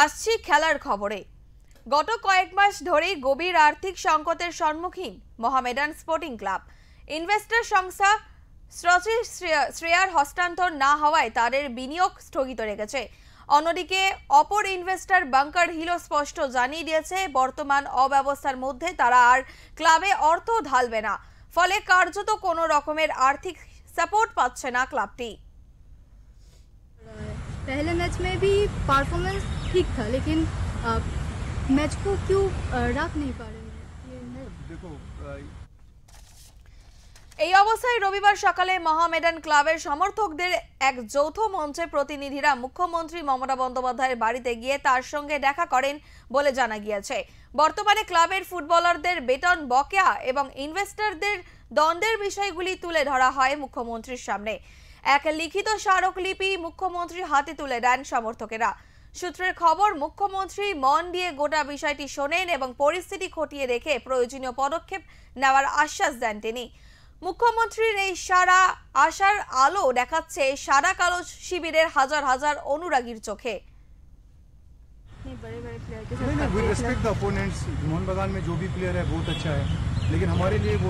আসছি খেলার খবরে। গত কয়েক মাস ধরেই গভীর আর্থিক সংকটের সম্মুখীন মোহামেডান স্পোর্টিং ক্লাব। ইনভেস্টর সংস্থা শ্রেয়ার হস্তান্তর না হওয়ায় তাদের বিনিয়োগ স্থগিত রেখেছে। অন্যদিকে অপর ইনভেস্টর বাংকার হিলও স্পষ্ট জানিয়ে দিয়েছে বর্তমান অব্যবস্থার মধ্যে তারা আর ক্লাবে অর্থ ঢালবে না, ফলে কার্যত কোনো রকমের আর্থিক সাপোর্ট পাচ্ছে না ক্লাবটি। पहले मैच में भी परफॉर्मेंस ठीक था, लेकिन मैच को क्यों रख नहीं पा रहे हैं? देखो এই অবস্থায় রবিবার সকালে মোহামেডান ক্লাবের সমর্থকদের এক যৌথ মঞ্চে প্রতিনিধিরা মুখ্যমন্ত্রী মমতা বন্দ্যোপাধ্যায়ের বাড়িতে গিয়ে তার সঙ্গে দেখা করেন বলে জানা গিয়েছে। বর্তমানে ক্লাবের ফুটবলারদের বেতন বকেয়া এবং ইনভেস্টরদের দ্বন্দ্বের বিষয়গুলি তুলে ধরা হয় মুখ্যমন্ত্রীর সামনে। এক লিখিত স্মারকলিপি মুখ্যমন্ত্রীর হাতে তুলে দেন সমর্থকেরা। সূত্রের খবর, মুখ্যমন্ত্রী মন দিয়ে গোটা বিষয়টি শোনেন এবং পরিস্থিতি খতিয়ে দেখে প্রয়োজনীয় পদক্ষেপ নেওয়ার আশ্বাস দেন তিনি। মুখ্যমন্ত্রীর এই সারা আশার আলো দেখাচ্ছে সাদা কালো শিবিরের হাজার হাজার অনুরাগীর চোখে। With respect the opponents, Mohan बागान में जो भी प्लेयर है बहुत अच्छा है, लेकिन हमारे लिए वो